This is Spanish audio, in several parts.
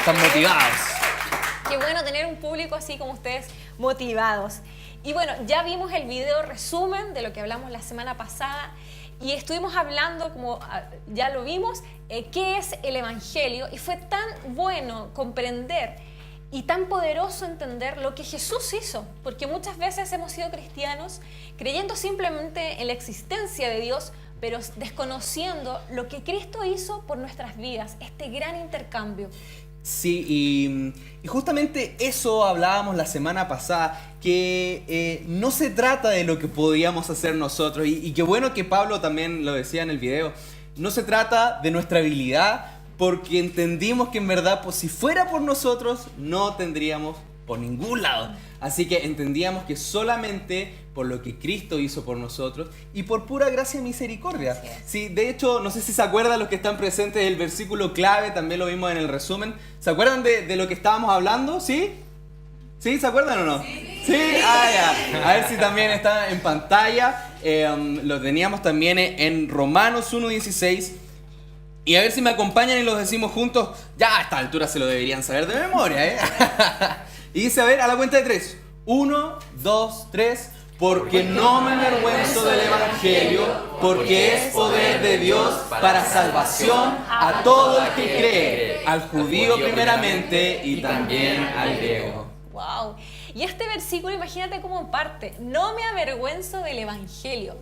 están motivados. Qué bueno tener un público así como ustedes, motivados. Y bueno, ya vimos el video resumen de lo que hablamos la semana pasada y estuvimos hablando, como ya lo vimos, qué es el Evangelio, y fue tan bueno comprender y tan poderoso entender lo que Jesús hizo, porque muchas veces hemos sido cristianos creyendo simplemente en la existencia de Dios, pero desconociendo lo que Cristo hizo por nuestras vidas, este gran intercambio. Sí, y justamente eso hablábamos la semana pasada, que no se trata de lo que podíamos hacer nosotros, y qué bueno que Pablo también lo decía en el video, no se trata de nuestra habilidad, porque entendimos que en verdad, pues si fuera por nosotros, no tendríamos por ningún lado. Así que entendíamos que solamente por lo que Cristo hizo por nosotros y por pura gracia y misericordia. Sí, de hecho, no sé si se acuerdan los que están presentes del versículo clave, también lo vimos en el resumen. ¿Se acuerdan de lo que estábamos hablando? ¿Sí? ¿Sí? ¿Se acuerdan o no? Sí. Ah, ya. A ver si también está en pantalla. Lo teníamos también en Romanos 1:16. Y a ver si me acompañan y los decimos juntos. Ya a esta altura se lo deberían saber de memoria, ¿eh? Y dice, a ver, a la cuenta de 3. 1, 2, 3. Porque no me avergüenzo del Evangelio, porque es poder de Dios para salvación a todo el que cree, al judío primeramente y también al griego. ¡Wow! Y este versículo, imagínate cómo parte. No me avergüenzo del Evangelio.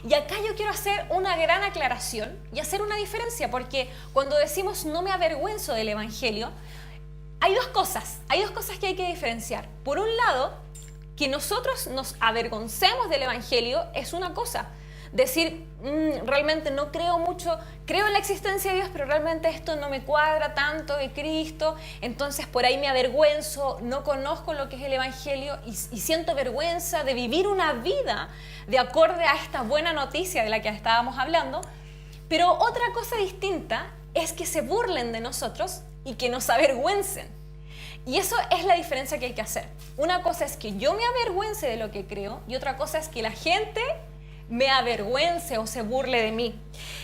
Y acá yo quiero hacer una gran aclaración y hacer una diferencia, porque cuando decimos no me avergüenzo del Evangelio, hay dos cosas que hay que diferenciar. Por un lado, que nosotros nos avergoncemos del Evangelio es una cosa. Decir, realmente no creo mucho, creo en la existencia de Dios, pero realmente esto no me cuadra tanto de Cristo, entonces por ahí me avergüenzo, no conozco lo que es el Evangelio y siento vergüenza de vivir una vida de acorde a esta buena noticia de la que estábamos hablando. Pero otra cosa distinta es que se burlen de nosotros y que nos avergüencen. Y eso es la diferencia que hay que hacer. Una cosa es que yo me avergüence de lo que creo y otra cosa es que la gente me avergüence o se burle de mí.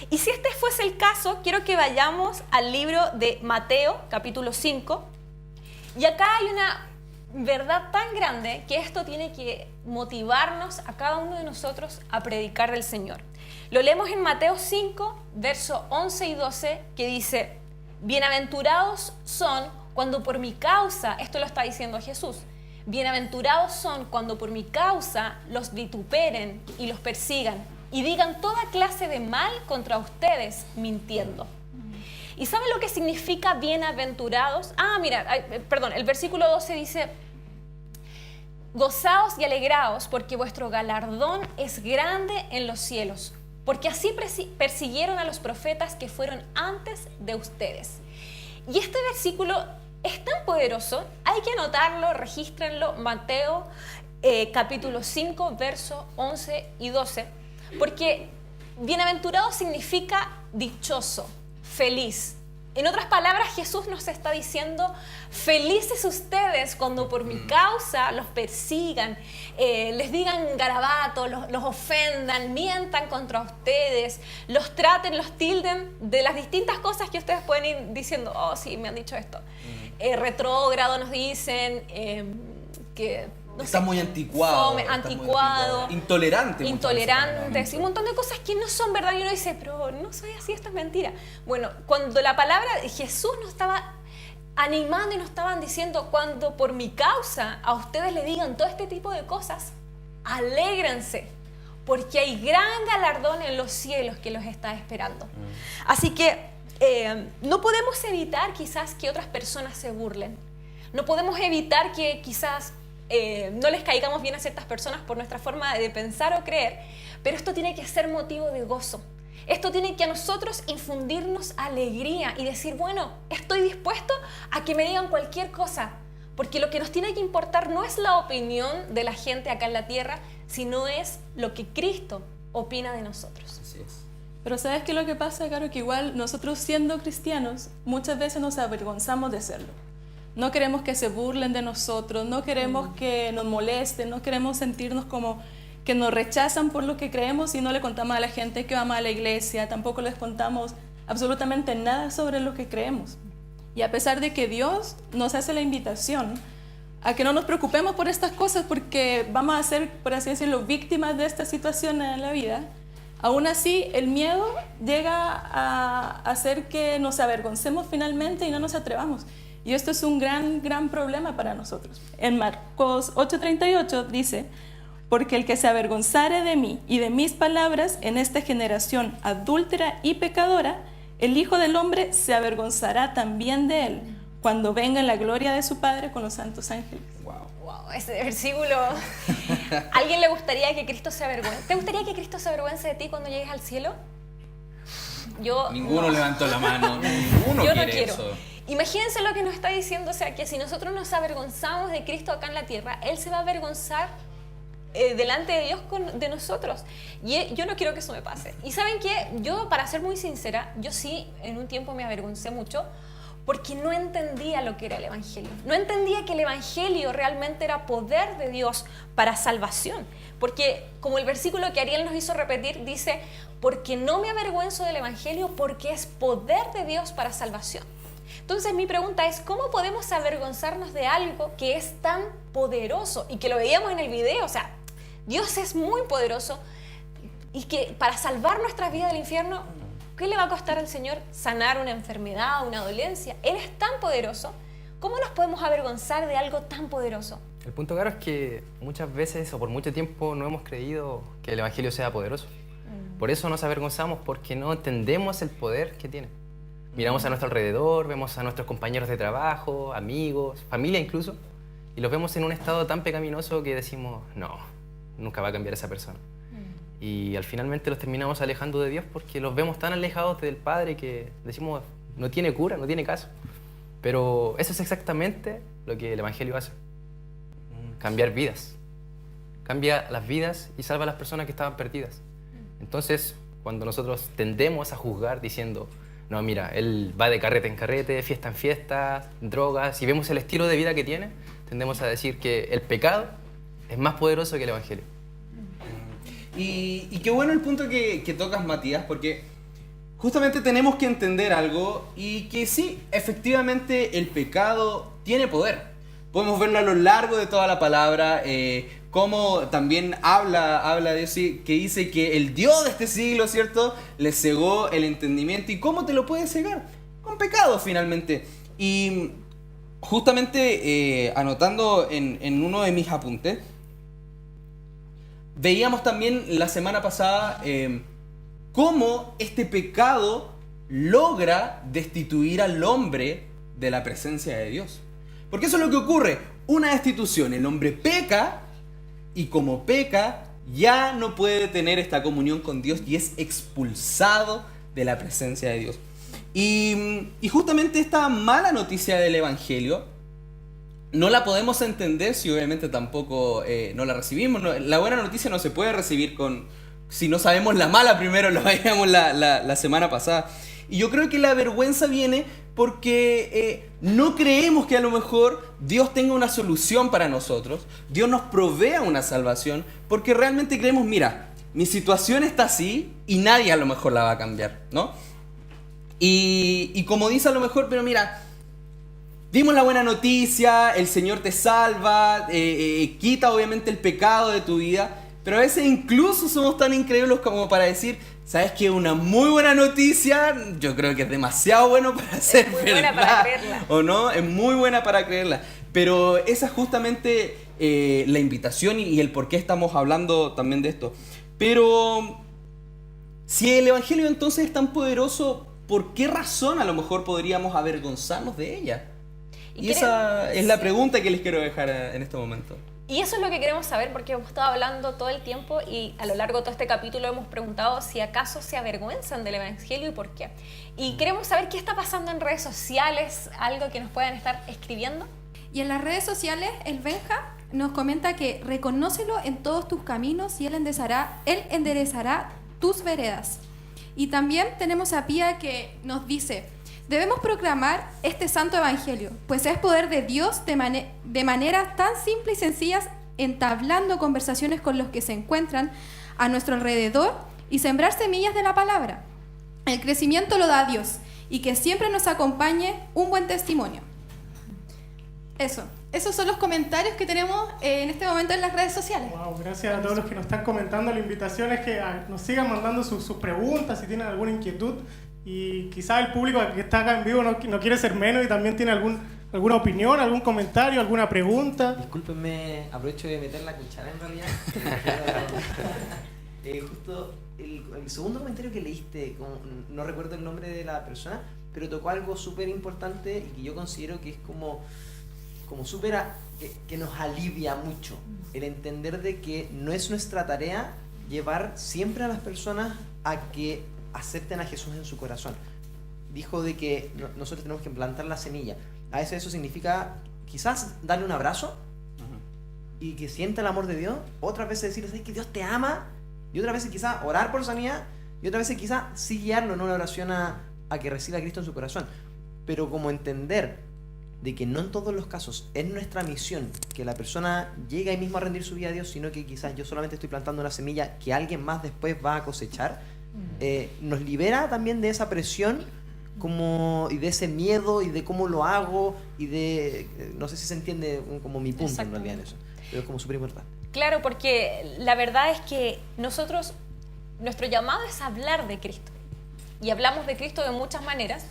Y si este fuese el caso, quiero que vayamos al libro de Mateo, capítulo 5. Y acá hay una verdad tan grande que esto tiene que motivarnos a cada uno de nosotros a predicar del Señor. Lo leemos en Mateo 5, versos 11 y 12, que dice: bienaventurados son cuando por mi causa, esto lo está diciendo Jesús, bienaventurados son cuando por mi causa los vituperen y los persigan y digan toda clase de mal contra ustedes mintiendo. ¿Y saben lo que significa bienaventurados? El versículo 12 dice: gozaos y alegraos porque vuestro galardón es grande en los cielos, porque así persiguieron a los profetas que fueron antes de ustedes. Y este versículo es tan poderoso, hay que anotarlo, regístrenlo, Mateo capítulo 5, versos 11 y 12, porque bienaventurado significa dichoso, feliz. En otras palabras, Jesús nos está diciendo: felices ustedes cuando por mi causa los persigan, les digan garabatos, los ofendan, mientan contra ustedes, los traten, los tilden de las distintas cosas que ustedes pueden ir diciendo. Oh, sí, me han dicho esto. Retrógrado nos dicen, que no está sé, muy anticuado. Fome, anticuado. Intolerantes, y un montón de cosas que no son verdad. Y uno dice, pero no soy así, esto es mentira. Bueno, cuando la palabra de Jesús nos estaba animando y nos estaban diciendo, cuando por mi causa a ustedes le digan todo este tipo de cosas, alégrense, porque hay gran galardón en los cielos que los está esperando. Así que no podemos evitar quizás que otras personas se burlen. No podemos evitar que quizás no les caigamos bien a ciertas personas por nuestra forma de pensar o creer, pero esto tiene que ser motivo de gozo. Esto tiene que a nosotros infundirnos alegría y decir, bueno, estoy dispuesto a que me digan cualquier cosa, porque lo que nos tiene que importar no es la opinión de la gente acá en la tierra, sino es lo que Cristo opina de nosotros. Así es. Pero ¿sabes qué es lo que pasa, Caro? Que igual nosotros siendo cristianos muchas veces nos avergonzamos de serlo. No queremos que se burlen de nosotros, no queremos que nos molesten, no queremos sentirnos como que nos rechazan por lo que creemos y no le contamos a la gente que vamos a la iglesia, tampoco les contamos absolutamente nada sobre lo que creemos. Y a pesar de que Dios nos hace la invitación a que no nos preocupemos por estas cosas porque vamos a ser, por así decirlo, víctimas de estas situaciones en la vida, aún así el miedo llega a hacer que nos avergoncemos finalmente y no nos atrevamos. Y esto es un gran problema para nosotros. En Marcos 8:38 dice: porque el que se avergonzare de mí y de mis palabras en esta generación adúltera y pecadora, el Hijo del Hombre se avergonzará también de él, cuando venga en la gloria de su Padre con los santos ángeles. Wow, ese versículo. ¿A alguien le gustaría que Cristo se avergüence? ¿Te gustaría que Cristo se avergüence de ti cuando llegues al cielo? Yo Ninguno no. levantó la mano, ninguno Yo no quiere quiero. eso. Imagínense lo que nos está diciendo, o sea, que si nosotros nos avergonzamos de Cristo acá en la tierra, Él se va a avergonzar delante de Dios de nosotros. Y yo no quiero que eso me pase. Y ¿saben qué? Yo, para ser muy sincera, yo sí en un tiempo me avergoncé mucho porque no entendía lo que era el Evangelio. No entendía que el Evangelio realmente era poder de Dios para salvación. Porque, como el versículo que Ariel nos hizo repetir, dice: porque no me avergüenzo del Evangelio, porque es poder de Dios para salvación. Entonces mi pregunta es, ¿cómo podemos avergonzarnos de algo que es tan poderoso? Y que lo veíamos en el video, o sea, Dios es muy poderoso y que para salvar nuestras vidas del infierno, ¿qué le va a costar al Señor sanar una enfermedad, una dolencia? Él es tan poderoso. ¿Cómo nos podemos avergonzar de algo tan poderoso? El punto claro es que muchas veces o por mucho tiempo no hemos creído que el Evangelio sea poderoso. Por eso nos avergonzamos, porque no entendemos el poder que tiene. Miramos a nuestro alrededor, vemos a nuestros compañeros de trabajo, amigos, familia incluso, y los vemos en un estado tan pecaminoso que decimos: no, nunca va a cambiar esa persona. Y al finalmente los terminamos alejando de Dios porque los vemos tan alejados del Padre que decimos: no tiene cura, no tiene caso. Pero eso es exactamente lo que el Evangelio hace. Cambiar vidas. Cambia las vidas y salva a las personas que estaban perdidas. Entonces, cuando nosotros tendemos a juzgar diciendo: no, mira, él va de carrete en carrete, fiesta en fiesta, drogas, y vemos el estilo de vida que tiene, tendemos a decir que el pecado es más poderoso que el Evangelio. Y qué bueno el punto que tocas, Matías, porque justamente tenemos que entender algo, y que sí, efectivamente el pecado tiene poder. Podemos verlo a lo largo de toda la palabra, como también habla Dios, sí, que dice que el Dios de este siglo, ¿cierto?, le cegó el entendimiento. ¿Y cómo te lo puede cegar? Con pecado, finalmente. Y justamente anotando en uno de mis apuntes, veíamos también la semana pasada cómo este pecado logra destituir al hombre de la presencia de Dios. Porque eso es lo que ocurre, una destitución, el hombre peca, y como peca, ya no puede tener esta comunión con Dios y es expulsado de la presencia de Dios. Y justamente esta mala noticia del Evangelio no la podemos entender si obviamente tampoco no la recibimos. La buena noticia no se puede recibir si no sabemos la mala primero, lo veíamos la semana pasada. Y yo creo que la vergüenza viene porque no creemos que a lo mejor Dios tenga una solución para nosotros, Dios nos provea una salvación, porque realmente creemos: mira, mi situación está así y nadie a lo mejor la va a cambiar, ¿no? Y como dice a lo mejor, pero mira, dimos la buena noticia, el Señor te salva, quita obviamente el pecado de tu vida, pero a veces incluso somos tan incrédulos como para decir: ¿sabes qué? Una muy buena noticia, yo creo que es demasiado bueno para ser verdad. Es muy buena para creerla. ¿O no? Es muy buena para creerla. Pero esa es justamente la invitación y el por qué estamos hablando también de esto. Pero si el Evangelio entonces es tan poderoso, ¿por qué razón a lo mejor podríamos avergonzarnos de ella? Y esa es la pregunta que les quiero dejar en este momento. Y eso es lo que queremos saber, porque hemos estado hablando todo el tiempo y a lo largo de todo este capítulo hemos preguntado si acaso se avergüenzan del Evangelio y por qué. Y queremos saber qué está pasando en redes sociales, algo que nos puedan estar escribiendo. Y en las redes sociales, el Benja nos comenta que reconócelo en todos tus caminos y él enderezará tus veredas. Y también tenemos a Pía que nos dice: debemos proclamar este santo evangelio, pues es poder de Dios de maneras tan simples y sencillas, entablando conversaciones con los que se encuentran a nuestro alrededor y sembrar semillas de la palabra. El crecimiento lo da Dios, y que siempre nos acompañe un buen testimonio. Esos son los comentarios que tenemos en este momento en las redes sociales. Wow, gracias a todos los que nos están comentando. La invitación es que nos sigan mandando sus preguntas si tienen alguna inquietud. Y quizás el público que está acá en vivo no quiere ser menos y también tiene alguna opinión, algún comentario, alguna pregunta. Discúlpenme, aprovecho de meter la cuchara en realidad. Justo el segundo comentario que leíste, no recuerdo el nombre de la persona, pero tocó algo súper importante y que yo considero que es como súper que nos alivia mucho el entender de que no es nuestra tarea llevar siempre a las personas a que acepten a Jesús en su corazón. Dijo de que nosotros tenemos que plantar la semilla. A veces eso significa quizás darle un abrazo y que sienta el amor de Dios. Otras veces decirle, ¿sabes que Dios te ama? Y otras veces quizás orar por sanidad. Y otras veces quizás sí guiarlo en una oración a que reciba a Cristo en su corazón. Pero como entender de que no en todos los casos es nuestra misión que la persona llegue ahí mismo a rendir su vida a Dios, sino que quizás yo solamente estoy plantando una semilla que alguien más después va a cosechar, nos libera también de esa presión y de ese miedo y de cómo lo hago y de, no sé si se entiende como mi punto en realidad en eso, pero es como súper importante. Claro, porque la verdad es que nuestro llamado es hablar de Cristo. Y hablamos de Cristo de muchas maneras.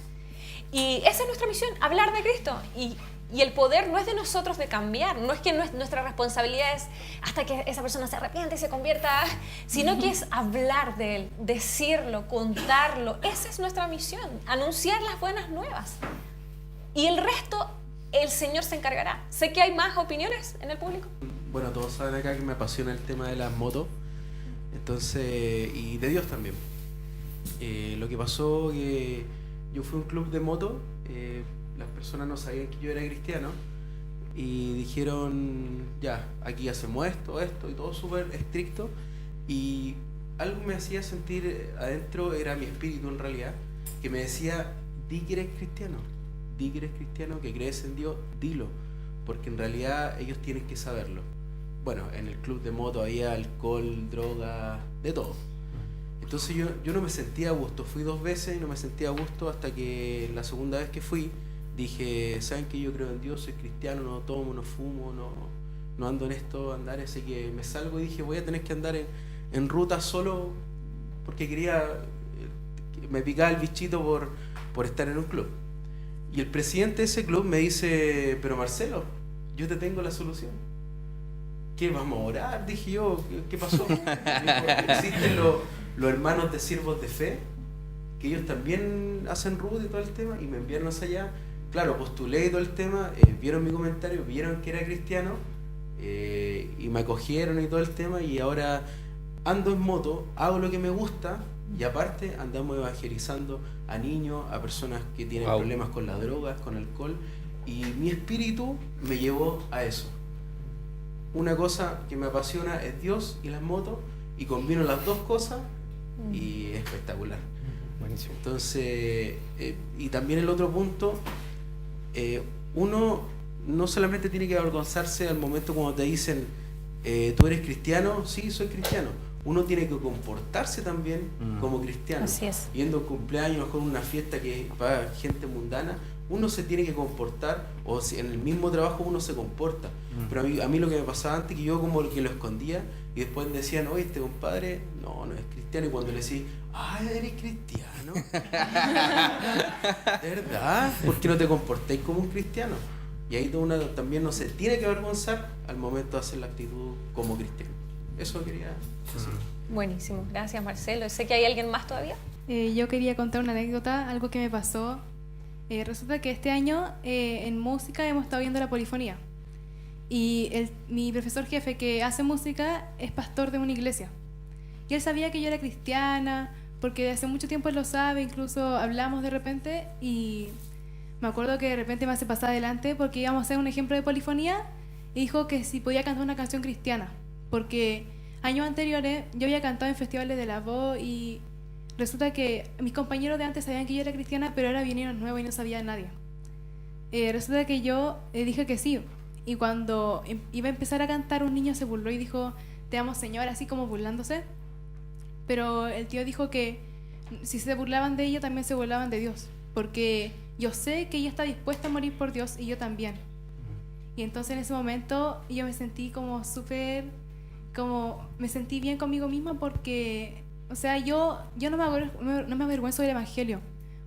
Y esa es nuestra misión, hablar de Cristo. Y el poder no es de nosotros de cambiar, no es que nuestra responsabilidad es hasta que esa persona se arrepiente y se convierta, sino que es hablar de Él, decirlo, contarlo. Esa es nuestra misión, anunciar las buenas nuevas. Y el resto, el Señor se encargará. Sé que hay más opiniones en el público. Bueno, todos saben acá que me apasiona el tema de las motos, entonces, y de Dios también. Lo que pasó que yo fui a un club de moto, las personas no sabían que yo era cristiano y dijeron, ya, aquí hacemos esto y todo súper estricto, y algo me hacía sentir adentro, era mi espíritu en realidad, que me decía, di que eres cristiano, que crees en Dios, dilo, porque en realidad ellos tienen que saberlo. Bueno, en el club de moto había alcohol, droga, de todo. Entonces yo no me sentía a gusto, fui 2 veces y no me sentía a gusto hasta que la segunda vez que fui dije, ¿saben que yo creo en Dios? Soy cristiano, no tomo, no fumo, no ando en esto, andar, así que me salgo y dije, voy a tener que andar en ruta solo porque me picaba el bichito por estar en un club. Y el presidente de ese club me dice, pero Marcelo, yo te tengo la solución. ¿Qué, vamos a orar? Dije yo, ¿qué pasó? Dijo, existen los hermanos de siervos de fe, que ellos también hacen ruta y todo el tema, y me enviaron hacia allá. Claro, postulé y todo el tema, vieron mi comentario, vieron que era cristiano, y me acogieron y todo el tema, y ahora ando en moto, hago lo que me gusta, y aparte andamos evangelizando a niños, a personas que tienen problemas con las drogas, con alcohol, y mi espíritu me llevó a eso. Una cosa que me apasiona es Dios y las motos, y combino las dos cosas y es espectacular. Buenísimo. Entonces, y también el otro punto, uno no solamente tiene que avergonzarse al momento cuando te dicen, ¿tú eres cristiano? Sí, soy cristiano. Uno tiene que comportarse también como cristiano. Así es. Yendo a un cumpleaños, con una fiesta que es para gente mundana, uno se tiene que comportar, o si en el mismo trabajo uno se comporta. Pero a mí lo que me pasaba antes, que yo como que lo escondía, y después me decían, oye, este compadre no es cristiano, y cuando le decía, ¿eres cristiano? ¿De verdad? ¿Por qué no te comportáis como un cristiano? Y ahí uno también no se tiene que avergonzar al momento de hacer la actitud como cristiano. Eso quería decir. Buenísimo, gracias Marcelo. Sé que hay alguien más todavía. Yo quería contar una anécdota, algo que me pasó. Resulta que este año en música hemos estado viendo la polifonía. Y mi profesor jefe que hace música es pastor de una iglesia. Y él sabía que yo era cristiana, porque hace mucho tiempo él lo sabe, incluso hablamos de repente. Y me acuerdo que de repente me hace pasar adelante porque íbamos a hacer un ejemplo de polifonía y dijo que si podía cantar una canción cristiana. Porque años anteriores yo había cantado en festivales de la voz y resulta que mis compañeros de antes sabían que yo era cristiana, pero ahora vinieron nuevos y no sabía nadie. Resulta que yo dije que sí. Y cuando iba a empezar a cantar, un niño se burló y dijo, te amo Señor, así como burlándose. Pero el tío dijo que si se burlaban de ella, también se burlaban de Dios. porque yo sé que ella está dispuesta a morir por Dios y yo también. Y entonces en ese momento yo me sentí como súper, como me sentí bien conmigo misma porque, o sea, yo no me avergüenzo del Evangelio,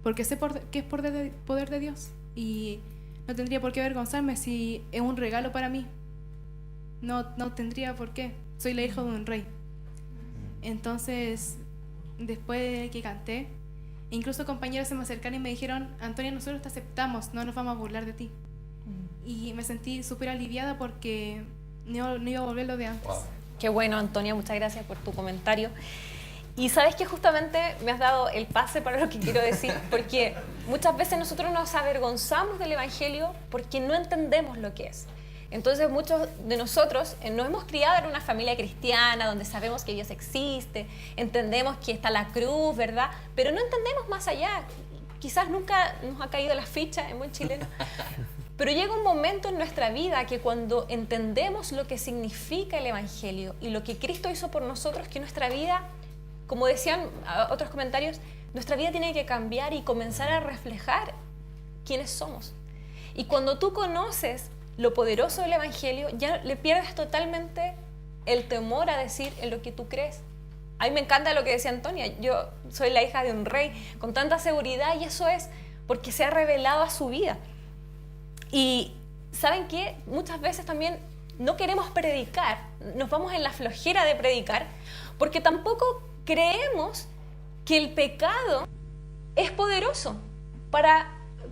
porque sé que es poder de Dios y no tendría por qué avergonzarme si es un regalo para mí. No tendría por qué. Soy la hija de un rey. Entonces, después de que canté, incluso compañeros se me acercaron y me dijeron: Antonia, nosotros te aceptamos, no nos vamos a burlar de ti. Y me sentí súper aliviada porque no iba a volver lo de antes. Wow. Qué bueno, Antonia, muchas gracias por tu comentario. Y sabes que justamente me has dado el pase para lo que quiero decir, porque muchas veces nosotros nos avergonzamos del Evangelio porque no entendemos lo que es. Entonces muchos de nosotros nos hemos criado en una familia cristiana donde sabemos que Dios existe, entendemos que está la cruz, ¿verdad? Pero no entendemos más allá. Quizás nunca nos ha caído la ficha en buen chileno. Pero llega un momento en nuestra vida que cuando entendemos lo que significa el Evangelio y lo que Cristo hizo por nosotros, que nuestra vida, como decían otros comentarios, nuestra vida tiene que cambiar y comenzar a reflejar quiénes somos. Y cuando tú conoces lo poderoso del Evangelio, ya le pierdes totalmente el temor a decir en lo que tú crees. A mí me encanta lo que decía Antonia, yo soy la hija de un rey, con tanta seguridad, y eso es porque se ha revelado a su vida. Y ¿saben qué? Muchas veces también no queremos predicar, nos vamos en la flojera de predicar, porque tampoco creemos que el pecado es poderoso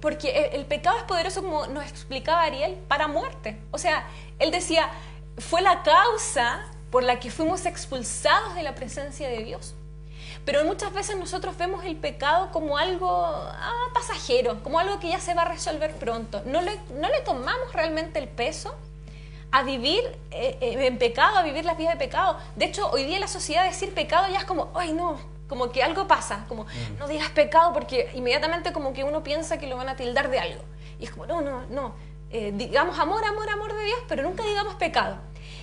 porque el pecado es poderoso, como nos explicaba Ariel, para muerte. O sea, él decía, fue la causa por la que fuimos expulsados de la presencia de Dios. Pero muchas veces nosotros vemos el pecado como algo pasajero, como algo que ya se va a resolver pronto. No le tomamos realmente el peso a vivir en pecado, a vivir las vidas de pecado. De hecho, hoy día en la sociedad decir pecado ya es como, ¡ay no! Como que algo pasa, como no digas pecado porque inmediatamente como que uno piensa que lo van a tildar de algo. Y es como, no. Digamos amor de Dios, pero nunca digamos pecado.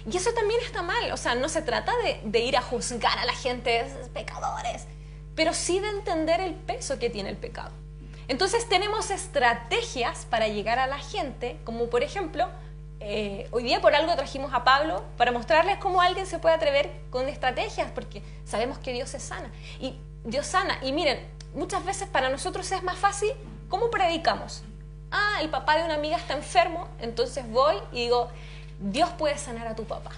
Y eso también está mal, o sea, no se trata de ir a juzgar a la gente, pecadores, pero sí de entender el peso que tiene el pecado. Entonces tenemos estrategias para llegar a la gente, como por ejemplo, hoy día por algo trajimos a Pablo para mostrarles cómo alguien se puede atrever con estrategias, porque sabemos que Dios sana. Y miren, muchas veces para nosotros es más fácil, ¿cómo predicamos? El papá de una amiga está enfermo, entonces voy y digo, Dios puede sanar a tu papá.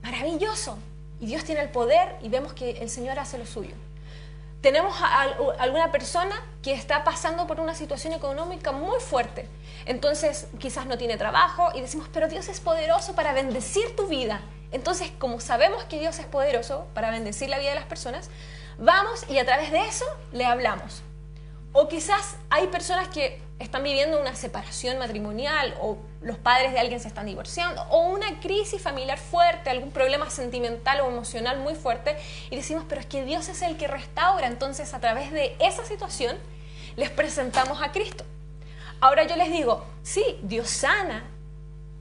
Maravilloso. Y Dios tiene el poder y vemos que el Señor hace lo suyo. Tenemos a alguna persona que está pasando por una situación económica muy fuerte. Entonces quizás no tiene trabajo y decimos, pero Dios es poderoso para bendecir tu vida. Entonces, como sabemos que Dios es poderoso para bendecir la vida de las personas, vamos y a través de eso le hablamos. O quizás hay personas que están viviendo una separación matrimonial, o los padres de alguien se están divorciando, o una crisis familiar fuerte, algún problema sentimental o emocional muy fuerte, y decimos, pero es que Dios es el que restaura. Entonces, a través de esa situación, les presentamos a Cristo. Ahora yo les digo, sí, Dios sana,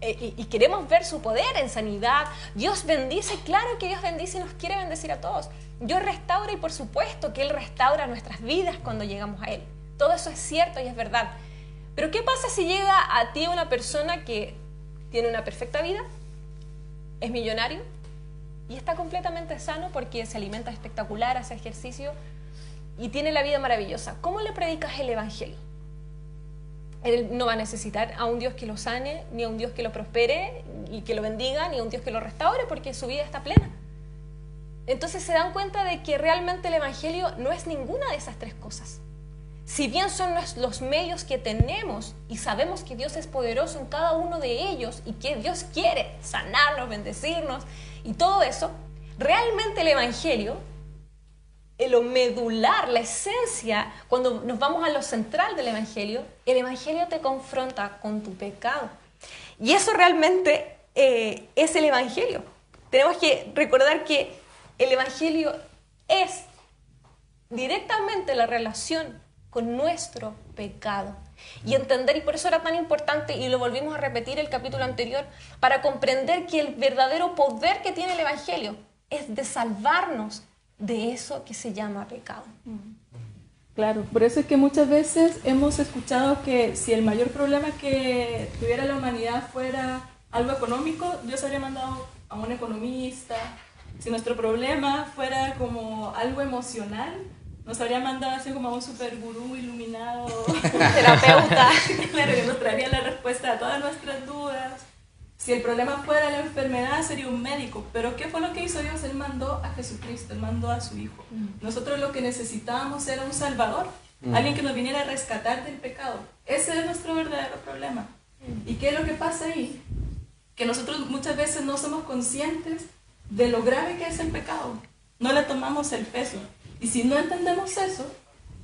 y queremos ver su poder en sanidad. Dios bendice, claro que Dios bendice y nos quiere bendecir a todos. Dios restaura y por supuesto que Él restaura nuestras vidas cuando llegamos a Él. Todo eso es cierto y es verdad. Pero ¿qué pasa si llega a ti una persona que tiene una perfecta vida, es millonario y está completamente sano porque se alimenta espectacular, hace ejercicio y tiene la vida maravillosa? ¿Cómo le predicas el Evangelio? Él no va a necesitar a un Dios que lo sane, ni a un Dios que lo prospere y que lo bendiga, ni a un Dios que lo restaure, porque su vida está plena. Entonces se dan cuenta de que realmente el Evangelio no es ninguna de esas tres cosas. Si bien son los medios que tenemos y sabemos que Dios es poderoso en cada uno de ellos y que Dios quiere sanarnos, bendecirnos y todo eso, realmente el Evangelio, lo medular, la esencia, cuando nos vamos a lo central del Evangelio, el Evangelio te confronta con tu pecado. Y eso realmente es el Evangelio. Tenemos que recordar que el Evangelio es directamente la relación con nuestro pecado. Y entender, y por eso era tan importante, y lo volvimos a repetir el capítulo anterior, para comprender que el verdadero poder que tiene el Evangelio es de salvarnos de eso que se llama pecado. Claro, por eso es que muchas veces hemos escuchado que si el mayor problema que tuviera la humanidad fuera algo económico, Dios habría mandado a un economista. Si nuestro problema fuera como algo emocional, nos habría mandado así como a un super gurú iluminado, Terapeuta. claro, que nos traería la respuesta a todas nuestras dudas. Si el problema fuera la enfermedad, sería un médico. Pero ¿qué fue lo que hizo Dios? Él mandó a Jesucristo, Él mandó a su Hijo. Nosotros lo que necesitábamos era un Salvador, alguien que nos viniera a rescatar del pecado. Ese es nuestro verdadero problema. ¿Y qué es lo que pasa ahí? Que nosotros muchas veces no somos conscientes de lo grave que es el pecado. No le tomamos el peso. Y si no entendemos eso,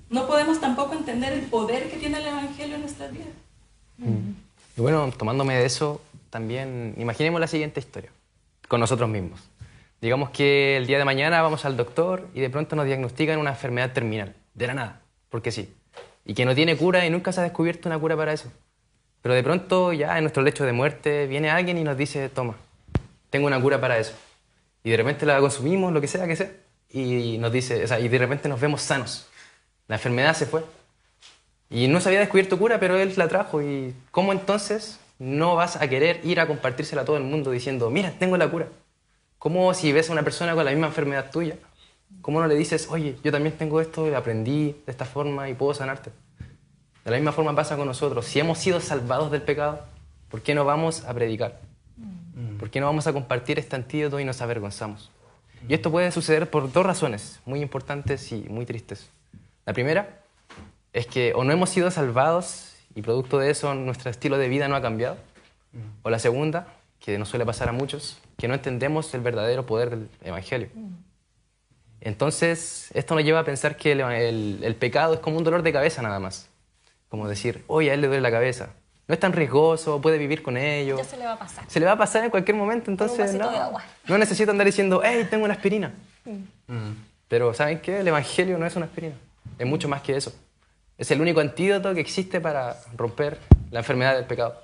no podemos tampoco entender el poder que tiene el Evangelio en nuestras vidas. Y bueno, tomándome de eso, también imaginemos la siguiente historia, con nosotros mismos. Digamos que el día de mañana vamos al doctor y de pronto nos diagnostican una enfermedad terminal, de la nada, porque sí. Y que no tiene cura y nunca se ha descubierto una cura para eso. Pero de pronto ya en nuestro lecho de muerte viene alguien y nos dice, toma, tengo una cura para eso. Y de repente la consumimos, lo que sea, y nos dice, o sea, y de repente nos vemos sanos. La enfermedad se fue. Y no se había descubierto cura, pero él la trajo. ¿Y cómo entonces no vas a querer ir a compartírsela a todo el mundo diciendo, mira, tengo la cura? ¿Cómo si ves a una persona con la misma enfermedad tuya, cómo no le dices, oye, yo también tengo esto, y aprendí de esta forma y puedo sanarte? De la misma forma pasa con nosotros. Si hemos sido salvados del pecado, ¿por qué no vamos a predicar? ¿Por qué no vamos a compartir este antídoto y nos avergonzamos? Y esto puede suceder por dos razones muy importantes y muy tristes. La primera es que o no hemos sido salvados y producto de eso nuestro estilo de vida no ha cambiado. O la segunda, que nos suele pasar a muchos, que no entendemos el verdadero poder del Evangelio. Entonces, esto nos lleva a pensar que el pecado es como un dolor de cabeza nada más. Como decir, oye, a él le duele la cabeza. No es tan riesgoso, puede vivir con ello. Ya se le va a pasar. Se le va a pasar en cualquier momento, entonces Con un vasito de agua. no necesito andar diciendo, hey, tengo una aspirina. Pero ¿saben qué? El Evangelio no es una aspirina. Es mucho más que eso. Es el único antídoto que existe para romper la enfermedad del pecado.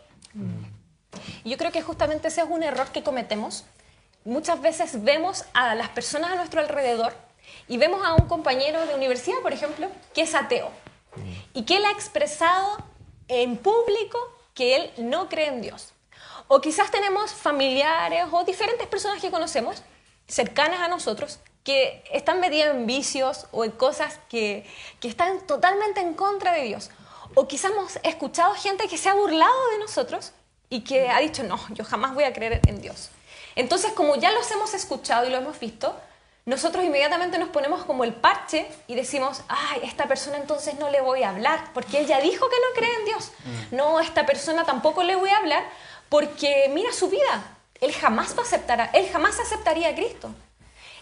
Y yo creo que justamente ese es un error que cometemos. Muchas veces vemos a las personas a nuestro alrededor y vemos a un compañero de universidad, por ejemplo, que es ateo y que él ha expresado en público que él no cree en Dios. O quizás tenemos familiares o diferentes personas que conocemos, cercanas a nosotros, que están metidas en vicios o en cosas que están totalmente en contra de Dios. O quizás hemos escuchado gente que se ha burlado de nosotros y que ha dicho, no, yo jamás voy a creer en Dios. Entonces, como ya los hemos escuchado y lo hemos visto, nosotros inmediatamente nos ponemos como el parche y decimos, ay, esta persona entonces no le voy a hablar, porque él ya dijo que no cree en Dios. No, a esta persona tampoco le voy a hablar, porque mira su vida, él jamás aceptaría a Cristo.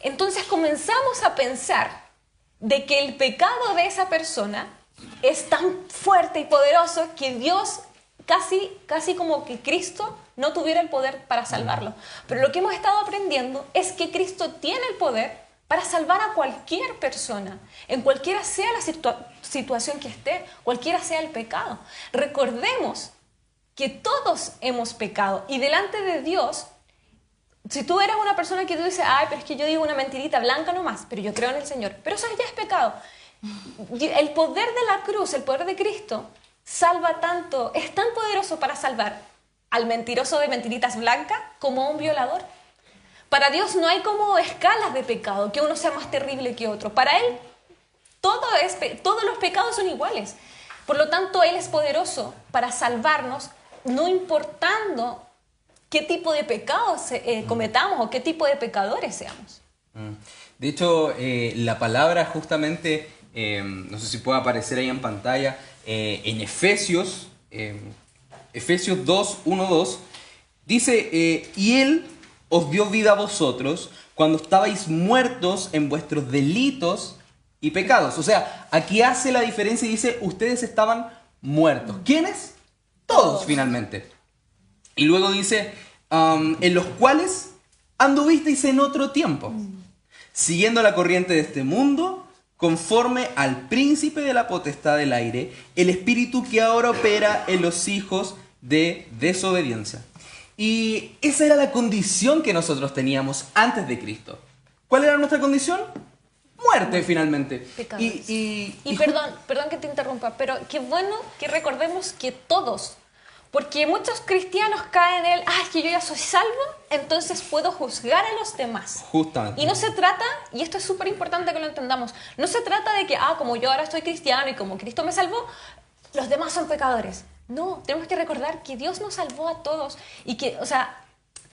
Entonces comenzamos a pensar de que el pecado de esa persona es tan fuerte y poderoso que Dios, casi como que Cristo no tuviera el poder para salvarlo. Pero lo que hemos estado aprendiendo es que Cristo tiene el poder para salvar a cualquier persona, en cualquiera sea la situación que esté, cualquiera sea el pecado. Recordemos que todos hemos pecado y delante de Dios, si tú eres una persona que tú dices, ay, pero es que yo digo una mentirita blanca nomás, pero yo creo en el Señor, pero eso ya es pecado. El poder de la cruz, el poder de Cristo, salva tanto, es tan poderoso para salvar al mentiroso de mentiritas blancas como a un violador. Para Dios no hay como escalas de pecado, que uno sea más terrible que otro. Para Él, todos los pecados son iguales. Por lo tanto, Él es poderoso para salvarnos, no importando qué tipo de pecados cometamos o qué tipo de pecadores seamos. De hecho, la palabra justamente, no sé si puede aparecer ahí en pantalla, en Efesios 2, 1, 2, dice, y Él os dio vida a vosotros cuando estabais muertos en vuestros delitos y pecados. O sea, aquí hace la diferencia y dice, ustedes estaban muertos. ¿Quiénes? Todos, finalmente. Y luego dice, en los cuales anduvisteis en otro tiempo, siguiendo la corriente de este mundo, conforme al príncipe de la potestad del aire, el espíritu que ahora opera en los hijos de desobediencia. Y esa era la condición que nosotros teníamos antes de Cristo. ¿Cuál era nuestra condición? muerte finalmente. Pecadores. Y Perdón que te interrumpa, pero qué bueno que recordemos que todos, porque muchos cristianos caen en el, es que yo ya soy salvo, entonces puedo juzgar a los demás. Justamente. Y no se trata, y esto es súper importante que lo entendamos, no se trata de que, como yo ahora soy cristiano y como Cristo me salvó, los demás son pecadores. No, tenemos que recordar que Dios nos salvó a todos y que,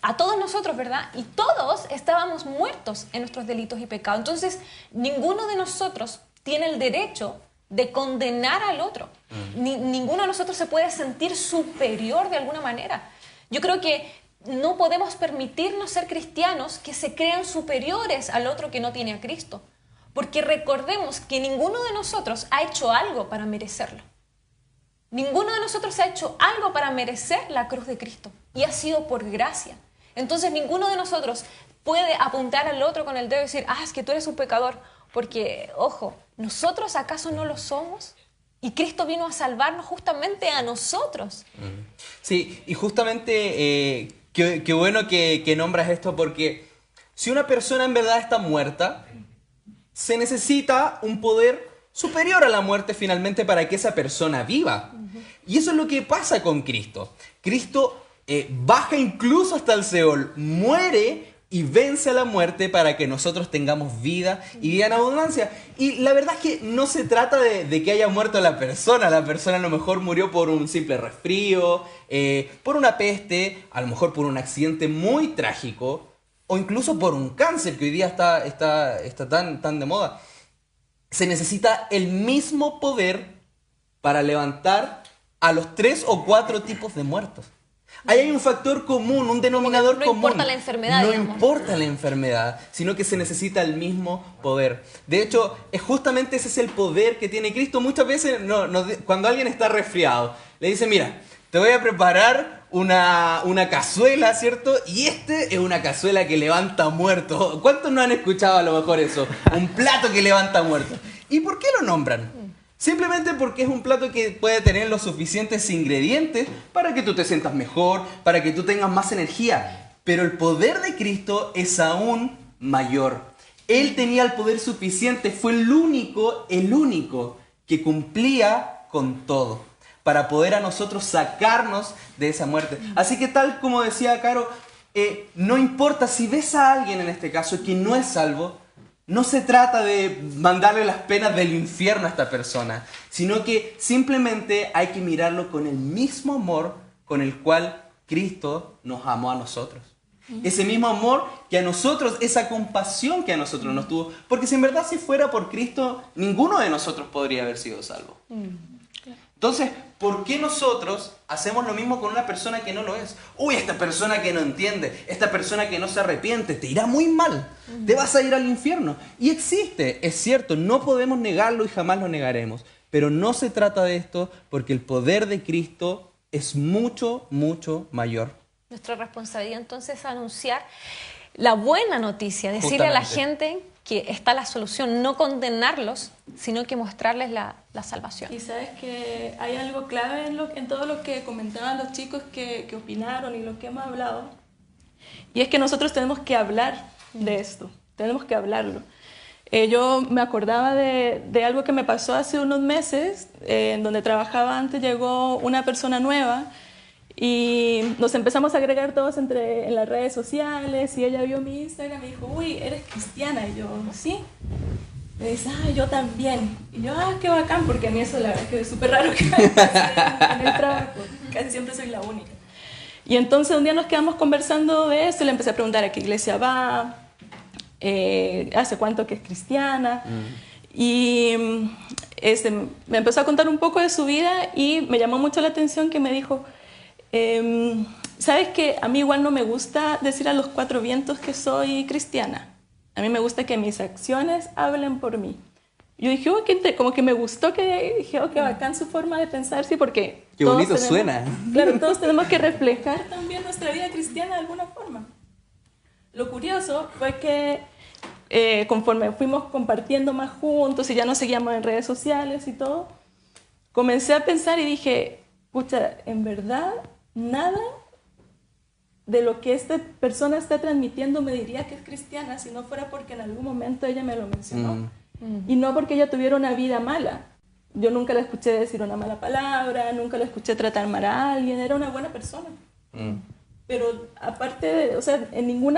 a todos nosotros, ¿verdad? Y todos estábamos muertos en nuestros delitos y pecados. Entonces, ninguno de nosotros tiene el derecho de condenar al otro. Ninguno de nosotros se puede sentir superior de alguna manera. Yo creo que no podemos permitirnos ser cristianos que se crean superiores al otro que no tiene a Cristo. Porque recordemos que ninguno de nosotros ha hecho algo para merecerlo. Ninguno de nosotros ha hecho algo para merecer la cruz de Cristo. Y ha sido por gracia. Entonces ninguno de nosotros puede apuntar al otro con el dedo y decir, es que tú eres un pecador. Porque, ojo, ¿nosotros acaso no lo somos? Y Cristo vino a salvarnos justamente a nosotros. Sí, y justamente qué bueno que nombras esto, porque si una persona en verdad está muerta, se necesita un poder superior a la muerte finalmente para que esa persona viva. Y eso es lo que pasa con Cristo. Cristo baja incluso hasta el Seol, muere y vence a la muerte para que nosotros tengamos vida y vida en abundancia. Y la verdad es que no se trata de que haya muerto la persona a lo mejor murió por un simple resfrío, por una peste, a lo mejor por un accidente muy trágico, o incluso por un cáncer que hoy día está tan de moda. Se necesita el mismo poder para levantar a los 3 o 4 tipos de muertos. Ahí hay un factor común, un denominador común. No importa la enfermedad, No digamos. importa la enfermedad, sino que se necesita el mismo poder. De hecho, justamente ese es el poder que tiene Cristo. Muchas veces, cuando alguien está resfriado, le dice, mira, te voy a preparar una cazuela, ¿cierto? Y es una cazuela que levanta muertos. ¿Cuántos no han escuchado a lo mejor eso? Un plato que levanta muertos. ¿Y por qué lo nombran? Simplemente porque es un plato que puede tener los suficientes ingredientes para que tú te sientas mejor, para que tú tengas más energía. Pero el poder de Cristo es aún mayor. Él tenía el poder suficiente, fue el único que cumplía con todo para poder a nosotros sacarnos de esa muerte. Así que tal como decía Caro, no importa si ves a alguien en este caso que no es salvo, no se trata de mandarle las penas del infierno a esta persona, sino que simplemente hay que mirarlo con el mismo amor con el cual Cristo nos amó a nosotros. Ese mismo amor que a nosotros, esa compasión que a nosotros nos tuvo. Porque si en verdad si fuera por Cristo, ninguno de nosotros podría haber sido salvo. Entonces, ¿por qué nosotros hacemos lo mismo con una persona que no lo es? Uy, esta persona que no entiende, esta persona que no se arrepiente, te irá muy mal, te vas a ir al infierno. Y existe, es cierto, no podemos negarlo y jamás lo negaremos. Pero no se trata de esto porque el poder de Cristo es mucho, mucho mayor. Nuestra responsabilidad entonces es anunciar la buena noticia, decirle a la gente que está la solución, no condenarlos, sino que mostrarles la salvación. Y sabes que hay algo clave en todo lo que comentaban los chicos que opinaron y lo que hemos hablado, y es que nosotros tenemos que hablar de esto, tenemos que hablarlo. Yo me acordaba de algo que me pasó hace unos meses, en donde trabajaba antes, llegó una persona nueva y nos empezamos a agregar todos en las redes sociales, y ella vio mi Instagram y me dijo, uy, ¿eres cristiana? Y yo, sí. Me dice, yo también. Y yo, qué bacán, porque a mí eso la verdad es que es súper raro que me pase en el trabajo, casi siempre soy la única. Y entonces un día nos quedamos conversando de esto y le empecé a preguntar a qué iglesia va, hace cuánto que es cristiana. Y me empezó a contar un poco de su vida y me llamó mucho la atención que me dijo, ¿sabes qué? A mí igual no me gusta decir a los 4 vientos que soy cristiana. A mí me gusta que mis acciones hablen por mí. Yo dije, como que me gustó, que dije, qué bacán su forma de pensar, sí, porque... Qué bonito suena. Claro, todos tenemos que reflejar también nuestra vida cristiana de alguna forma. Lo curioso fue que conforme fuimos compartiendo más juntos y ya nos seguíamos en redes sociales y todo, comencé a pensar y dije, pucha, en verdad, nada de lo que esta persona está transmitiendo me diría que es cristiana si no fuera porque en algún momento ella me lo mencionó. Y no porque ella tuviera una vida mala. Yo nunca la escuché decir una mala palabra, nunca la escuché tratar mal a alguien, era una buena persona. Pero aparte, o sea, en ningún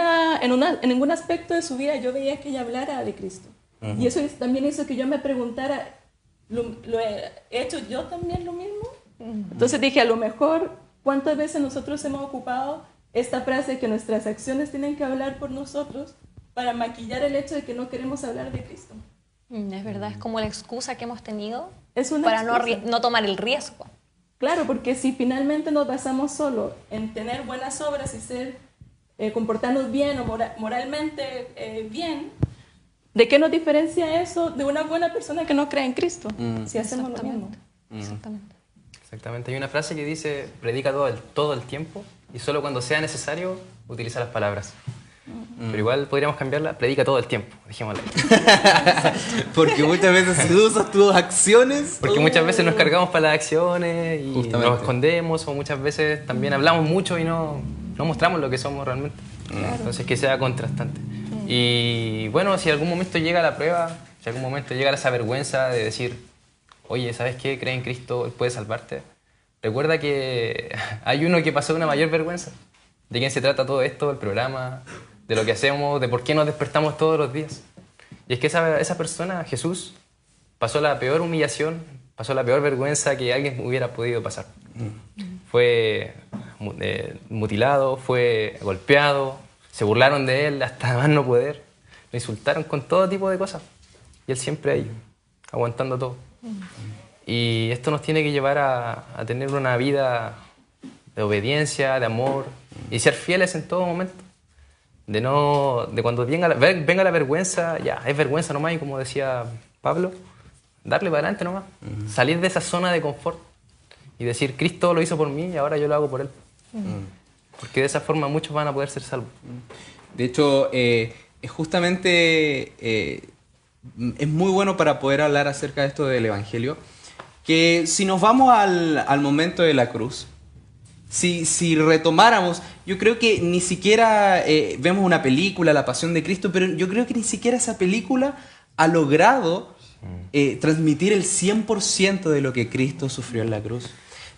aspecto de su vida yo veía que ella hablara de Cristo. Y eso también hizo que yo me preguntara, ¿lo he hecho yo también lo mismo? Entonces dije, a lo mejor, ¿cuántas veces nosotros hemos ocupado esta frase que nuestras acciones tienen que hablar por nosotros para maquillar el hecho de que no queremos hablar de Cristo? Es verdad, es como la excusa que hemos tenido Es una para excusa. no tomar el riesgo. Claro, porque si finalmente nos basamos solo en tener buenas obras y ser, comportarnos bien o moralmente bien, ¿de qué nos diferencia eso de una buena persona que no cree en Cristo? Si hacemos lo mismo. Exactamente. Exactamente. Hay una frase que dice, predica todo el tiempo y solo cuando sea necesario utiliza las palabras. Pero igual podríamos cambiarla, predica todo el tiempo, dejémosla ahí. Porque muchas veces si usas tus acciones... Porque muchas veces nos cargamos para las acciones y Justamente. nos escondemos, o muchas veces también hablamos mucho y no mostramos lo que somos realmente. Entonces que sea contrastante. Y bueno, si algún momento llega la prueba, si algún momento llega esa vergüenza de decir, oye, ¿sabes qué? Cree en Cristo, Él puede salvarte. Recuerda que hay uno que pasó una mayor vergüenza. ¿De quién se trata todo esto, el programa, de lo que hacemos, de por qué nos despertamos todos los días? Y es que esa persona, Jesús, pasó la peor humillación, pasó la peor vergüenza que alguien hubiera podido pasar. Fue mutilado, fue golpeado, se burlaron de él hasta más no poder, lo insultaron con todo tipo de cosas. Y él siempre ahí, aguantando todo. Y esto nos tiene que llevar a tener una vida de obediencia, de amor y ser fieles en todo momento. De cuando venga la vergüenza, ya, es vergüenza nomás, y como decía Pablo, darle para adelante nomás. Salir de esa zona de confort y decir, Cristo lo hizo por mí y ahora yo lo hago por Él. Porque de esa forma muchos van a poder ser salvos. De hecho, justamente es muy bueno para poder hablar acerca de esto del Evangelio, que si nos vamos al momento de la cruz, si retomáramos, yo creo que ni siquiera vemos una película, La Pasión de Cristo, pero yo creo que ni siquiera esa película ha logrado transmitir el 100% de lo que Cristo sufrió en la cruz.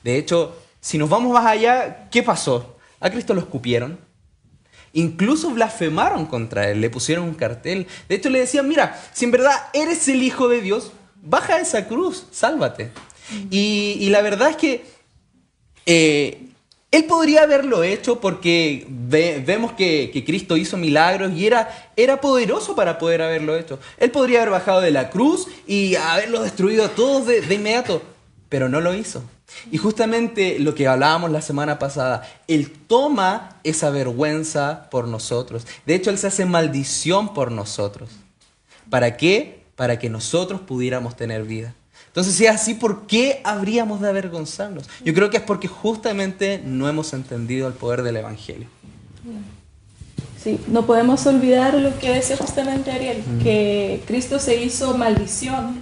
De hecho, si nos vamos más allá, ¿qué pasó? A Cristo lo escupieron. Incluso blasfemaron contra él, le pusieron un cartel. De hecho, le decían, mira, si en verdad eres el Hijo de Dios, baja esa cruz, sálvate. Y la verdad es que él podría haberlo hecho porque vemos que Cristo hizo milagros y era poderoso para poder haberlo hecho. Él podría haber bajado de la cruz y haberlo destruido a todos de inmediato, pero no lo hizo. Y justamente lo que hablábamos la semana pasada, Él toma esa vergüenza por nosotros. De hecho, Él se hace maldición por nosotros. ¿Para qué? Para que nosotros pudiéramos tener vida. Entonces, si es así, ¿por qué habríamos de avergonzarnos? Yo creo que es porque justamente no hemos entendido el poder del Evangelio. Sí, no podemos olvidar lo que decía justamente Ariel, que Cristo se hizo maldición,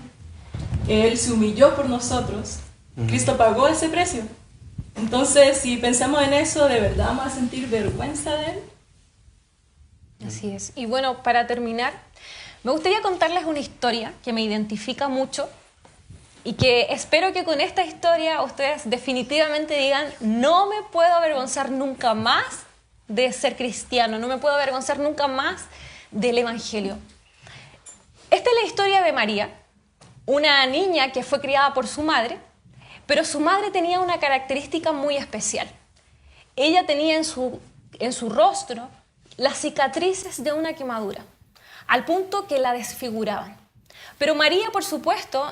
Él se humilló por nosotros, Cristo pagó ese precio. Entonces, si pensamos en eso, ¿de verdad vamos a sentir vergüenza de Él? Así es. Y bueno, para terminar, me gustaría contarles una historia que me identifica mucho y que espero que con esta historia ustedes definitivamente digan, no me puedo avergonzar nunca más de ser cristiano, no me puedo avergonzar nunca más del Evangelio. Esta es la historia de María, una niña que fue criada por su madre, pero su madre tenía una característica muy especial. Ella tenía en su rostro las cicatrices de una quemadura, al punto que la desfiguraban. Pero María, por supuesto,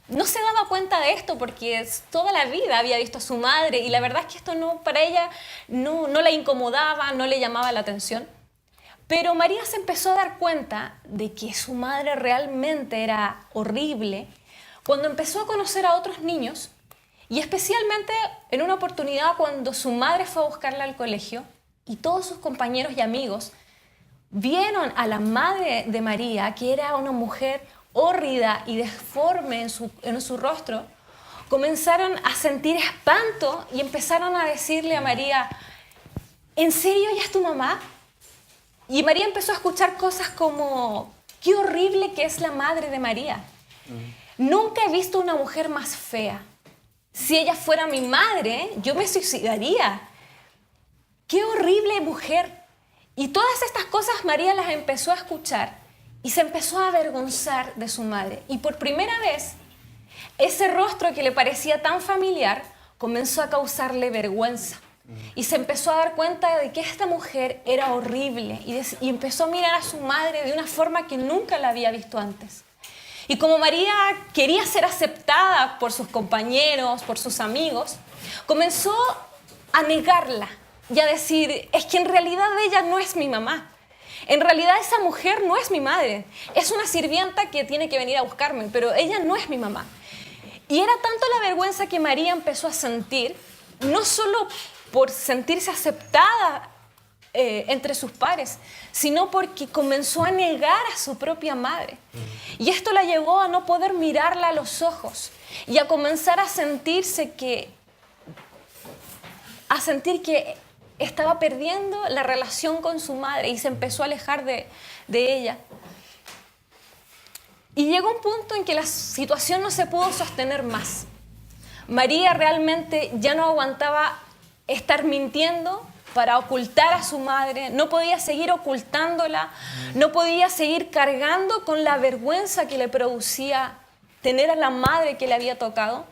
no se daba cuenta de esto porque toda la vida había visto a su madre y la verdad es que esto para ella no la incomodaba, no le llamaba la atención. Pero María se empezó a dar cuenta de que su madre realmente era horrible cuando empezó a conocer a otros niños y especialmente en una oportunidad cuando su madre fue a buscarla al colegio y todos sus compañeros y amigos vieron a la madre de María, que era una mujer hórrida y deforme en su rostro, comenzaron a sentir espanto y empezaron a decirle a María, ¿en serio ella es tu mamá? Y María empezó a escuchar cosas como, qué horrible que es la madre de María. Nunca he visto una mujer más fea. Si ella fuera mi madre, yo me suicidaría. Qué horrible mujer. Y todas estas cosas María las empezó a escuchar y se empezó a avergonzar de su madre. Y por primera vez, ese rostro que le parecía tan familiar comenzó a causarle vergüenza. Y se empezó a dar cuenta de que esta mujer era horrible y empezó a mirar a su madre de una forma que nunca la había visto antes. Y como María quería ser aceptada por sus compañeros, por sus amigos, comenzó a negarla y a decir, es que en realidad ella no es mi mamá. En realidad esa mujer no es mi madre. Es una sirvienta que tiene que venir a buscarme, pero ella no es mi mamá. Y era tanto la vergüenza que María empezó a sentir, no solo por sentirse aceptada entre sus pares, sino porque comenzó a negar a su propia madre. Y esto la llevó a no poder mirarla a los ojos y a comenzar a sentir que estaba perdiendo la relación con su madre y se empezó a alejar de ella. Y llegó un punto en que la situación no se pudo sostener más. María realmente ya no aguantaba estar mintiendo para ocultar a su madre, no podía seguir ocultándola, no podía seguir cargando con la vergüenza que le producía tener a la madre que le había tocado.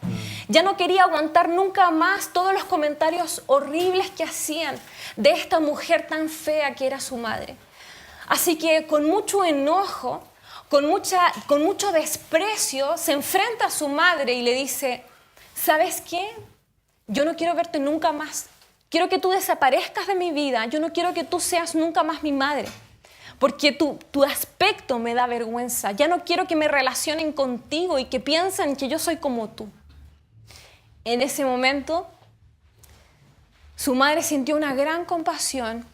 Ya no quería aguantar nunca más todos los comentarios horribles que hacían de esta mujer tan fea que era su madre. Así que con mucho enojo, con mucho desprecio, se enfrenta a su madre y le dice, ¿sabes qué? Yo no quiero verte nunca más. Quiero que tú desaparezcas de mi vida. Yo no quiero que tú seas nunca más mi madre. Porque tu aspecto me da vergüenza. Ya no quiero que me relacionen contigo y que piensen que yo soy como tú. En ese momento, su madre sintió una gran compasión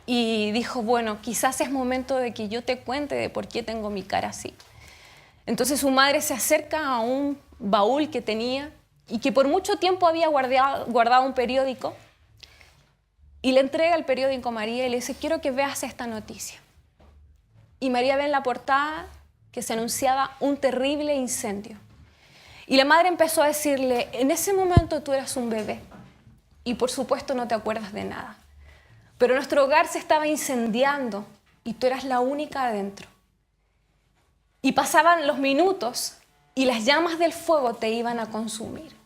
y dijo, bueno, quizás es momento de que yo te cuente de por qué tengo mi cara así. Entonces su madre se acerca a un baúl que tenía y que por mucho tiempo había guardado un periódico y le entrega el periódico a María y le dice, quiero que veas esta noticia. Y María ve en la portada que se anunciaba un terrible incendio. Y la madre empezó a decirle, en ese momento tú eras un bebé y por supuesto no te acuerdas de nada. Pero nuestro hogar se estaba incendiando y tú eras la única adentro. Y pasaban los minutos y las llamas del fuego te iban a consumir.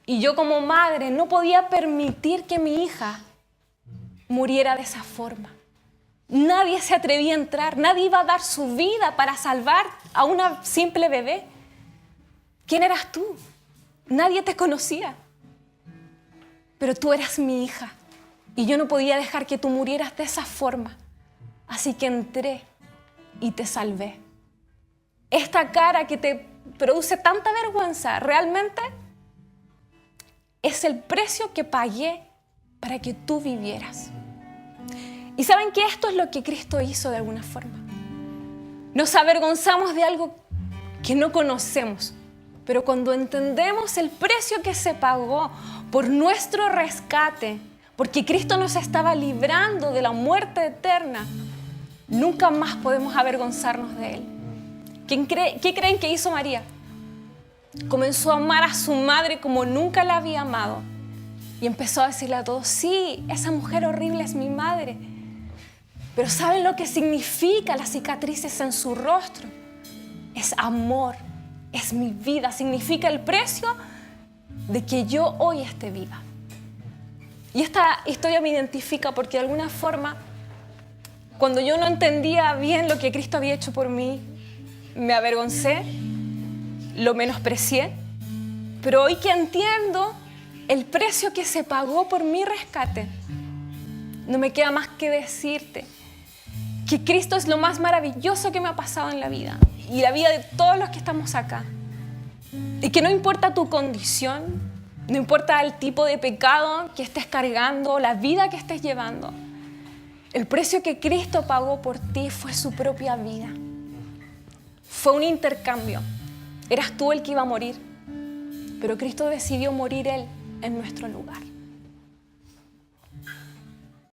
Y yo como madre no podía permitir que mi hija muriera de esa forma. Nadie se atrevía a entrar, nadie iba a dar su vida para salvar a una simple bebé. ¿Quién eras tú? Nadie te conocía. Pero tú eras mi hija y yo no podía dejar que tú murieras de esa forma. Así que entré y te salvé. Esta cara que te produce tanta vergüenza, realmente es el precio que pagué para que tú vivieras. Y saben que esto es lo que Cristo hizo de alguna forma. Nos avergonzamos de algo que no conocemos, pero cuando entendemos el precio que se pagó por nuestro rescate, porque Cristo nos estaba librando de la muerte eterna, nunca más podemos avergonzarnos de Él. ¿Qué creen que hizo María? Comenzó a amar a su madre como nunca la había amado. Y empezó a decirle a todos, sí, esa mujer horrible es mi madre. Pero ¿saben lo que significa las cicatrices en su rostro? Es amor, es mi vida, significa el precio de que yo hoy esté viva. Y esta historia me identifica porque de alguna forma, cuando yo no entendía bien lo que Cristo había hecho por mí, me avergoncé, lo menosprecié, pero hoy que entiendo el precio que se pagó por mi rescate, no me queda más que decirte que Cristo es lo más maravilloso que me ha pasado en la vida y la vida de todos los que estamos acá. Y que no importa tu condición, no importa el tipo de pecado que estés cargando, la vida que estés llevando, el precio que Cristo pagó por ti fue su propia vida. Fue un intercambio. Eras tú el que iba a morir, pero Cristo decidió morir Él en nuestro lugar.